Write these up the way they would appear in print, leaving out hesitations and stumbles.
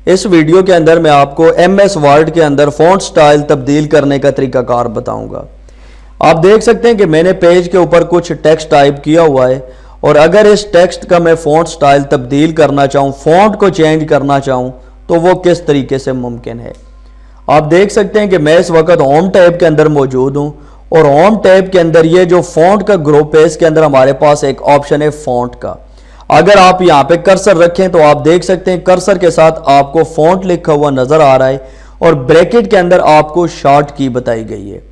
इस वीडियो के अंदर मैं आपको MS वर्ड के अंदर फ़ॉन्ट स्टाइल तब्दील करने का तरीकाकार बताऊंगा। आप देख सकते हैं कि मैंने पेज के ऊपर कुछ टेक्स्ट टाइप किया हुआ है और अगर इस टेक्स्ट का मैं फ़ॉन्ट स्टाइल तब्दील करना चाहूँ, फ़ॉन्ट को चेंज करना चाहूँ, तो वो किस तरीके से मुमकिन है। आप देख सकते हैं कि मैं इस वक्त होम टैब के अंदर मौजूद हूँ और होम टैब के अंदर ये जो फ़ॉन्ट का ग्रुप है इसके अंदर हमारे पास एक ऑप्शन है फ़ॉन्ट का। अगर आप यहाँ पे कर्सर रखें तो आप देख सकते हैं कर्सर के साथ आपको फ़ॉन्ट लिखा हुआ नज़र आ रहा है और ब्रैकेट के अंदर आपको शॉर्ट की बताई गई है,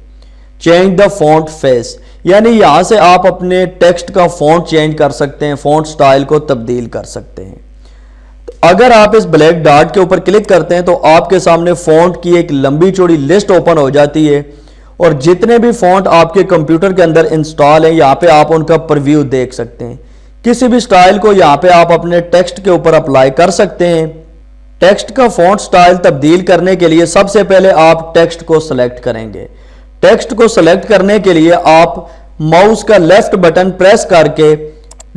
चेंज द फ़ॉन्ट फेस, यानी यहाँ से आप अपने टेक्स्ट का फ़ॉन्ट चेंज कर सकते हैं, फ़ॉन्ट स्टाइल को तब्दील कर सकते हैं। तो अगर आप इस ब्लैक डॉट के ऊपर क्लिक करते हैं तो आपके सामने फ़ॉन्ट की एक लंबी चौड़ी लिस्ट ओपन हो जाती है और जितने भी फ़ॉन्ट आपके कंप्यूटर के अंदर इंस्टॉल हैं यहाँ पे आप उनका प्रीव्यू देख सकते हैं। किसी भी स्टाइल को यहाँ पे आप अपने टेक्स्ट के ऊपर अप्लाई कर सकते हैं। टेक्स्ट का फ़ॉन्ट स्टाइल तब्दील करने के लिए सबसे पहले आप टेक्स्ट को सिलेक्ट करेंगे। टेक्स्ट को सिलेक्ट करने के लिए आप माउस का लेफ्ट बटन प्रेस करके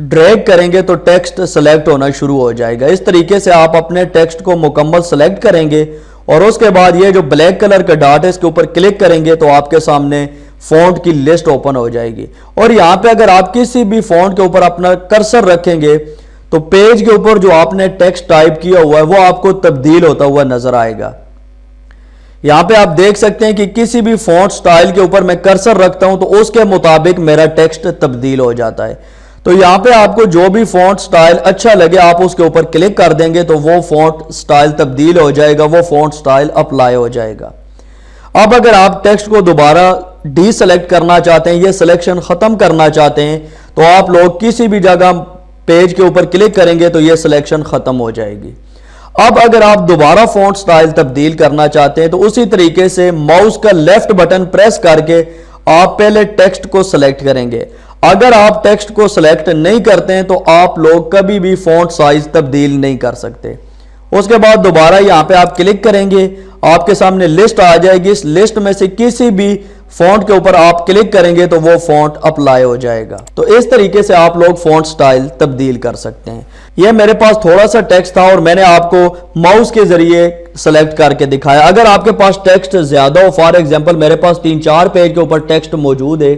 ड्रैग करेंगे तो टेक्स्ट सेलेक्ट होना शुरू हो जाएगा। इस तरीके से आप अपने टेक्स्ट को मुकम्मल सेलेक्ट करेंगे और उसके बाद ये जो ब्लैक कलर का डॉट है इसके ऊपर क्लिक करेंगे तो आपके सामने फ़ॉन्ट की लिस्ट ओपन हो जाएगी और यहाँ पे अगर आप किसी भी फ़ॉन्ट के ऊपर अपना कर्सर रखेंगे तो पेज के ऊपर जो आपने टेक्स्ट टाइप किया हुआ है वो आपको तब्दील होता हुआ नजर आएगा। यहाँ पे आप देख सकते हैं कि किसी भी फ़ॉन्ट स्टाइल के ऊपर मैं कर्सर रखता हूं तो उसके मुताबिक मेरा टेक्स्ट तब्दील हो जाता है। तो यहाँ पे आपको जो भी फ़ॉन्ट स्टाइल अच्छा लगे आप उसके ऊपर क्लिक कर देंगे तो वो फ़ॉन्ट स्टाइल तब्दील हो जाएगा, वो फ़ॉन्ट स्टाइल अप्लाई हो जाएगा। अब अगर आप टेक्स्ट को दोबारा डीसेलेक्ट करना चाहते हैं, ये सिलेक्शन ख़त्म करना चाहते हैं, तो आप लोग किसी भी जगह पेज के ऊपर क्लिक करेंगे तो ये सिलेक्शन ख़त्म हो जाएगी। अब अगर आप दोबारा फ़ॉन्ट स्टाइल तब्दील करना चाहते हैं तो उसी तरीके से माउस का लेफ्ट बटन प्रेस करके आप पहले टेक्स्ट को सिलेक्ट करेंगे। अगर आप टेक्स्ट को सिलेक्ट नहीं करते हैं तो आप लोग कभी भी फ़ॉन्ट साइज तब्दील नहीं कर सकते। उसके बाद दोबारा यहाँ पे आप क्लिक करेंगे, आपके सामने लिस्ट आ जाएगी। इस लिस्ट में से किसी भी फ़ॉन्ट के ऊपर आप क्लिक करेंगे तो वो फ़ॉन्ट अप्लाई हो जाएगा। तो इस तरीके से आप लोग फ़ॉन्ट स्टाइल तब्दील कर सकते हैं। यह मेरे पास थोड़ा सा टेक्स्ट था और मैंने आपको माउस के ज़रिए सेलेक्ट करके दिखाया। अगर आपके पास टेक्स्ट ज़्यादा हो, फॉर एग्जांपल मेरे पास 3-4 पेज के ऊपर टेक्स्ट मौजूद है,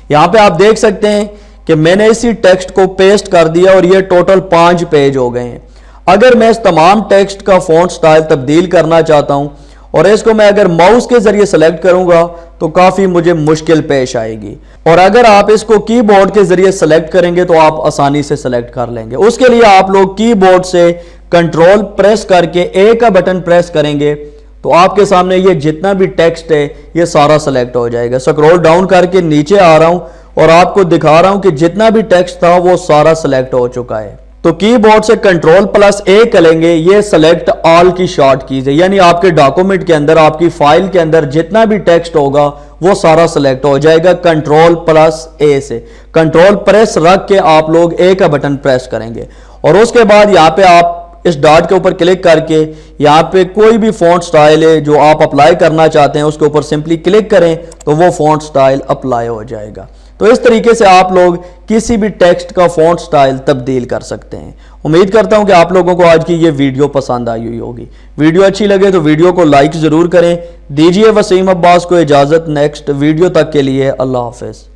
यहाँ पे आप देख सकते हैं कि मैंने इसी टेक्स्ट को पेस्ट कर दिया और ये टोटल 5 पेज हो गए हैं। अगर मैं इस तमाम टेक्स्ट का फ़ॉन्ट स्टाइल तब्दील करना चाहता हूँ और इसको मैं अगर माउस के जरिए सेलेक्ट करूंगा तो काफ़ी मुझे मुश्किल पेश आएगी और अगर आप इसको कीबोर्ड के जरिए सेलेक्ट करेंगे तो आप आसानी से सेलेक्ट कर लेंगे। उसके लिए आप लोग कीबोर्ड से कंट्रोल प्रेस करके ए का बटन प्रेस करेंगे तो आपके सामने ये जितना भी टेक्स्ट है ये सारा सेलेक्ट हो जाएगा। स्क्रॉल डाउन करके नीचे आ रहा हूं और आपको दिखा रहा हूं कि जितना भी टेक्स्ट था वो सारा सेलेक्ट हो चुका है। तो कीबोर्ड से कंट्रोल+A करेंगे, ये सेलेक्ट ऑल की शॉर्ट कीज है, यानी आपके डॉक्यूमेंट के अंदर, आपकी फाइल के अंदर जितना भी टेक्स्ट होगा वो सारा सेलेक्ट हो जाएगा कंट्रोल+A से। कंट्रोल प्रेस रख के आप लोग ए का बटन प्रेस करेंगे और उसके बाद यहाँ पे आप इस डॉट के ऊपर क्लिक करके यहाँ पे कोई भी फ़ॉन्ट स्टाइल है जो आप अप्लाई करना चाहते हैं उसके ऊपर सिंपली क्लिक करें तो वो फ़ॉन्ट स्टाइल अप्लाई हो जाएगा। तो इस तरीके से आप लोग किसी भी टेक्स्ट का फ़ॉन्ट स्टाइल तब्दील कर सकते हैं। उम्मीद करता हूं कि आप लोगों को आज की ये वीडियो पसंद आई हुई होगी। वीडियो अच्छी लगे तो वीडियो को लाइक ज़रूर करें। दीजिए वसीम अब्बास को इजाज़त। नेक्स्ट वीडियो तक के लिए अल्लाह हाफ़िज़।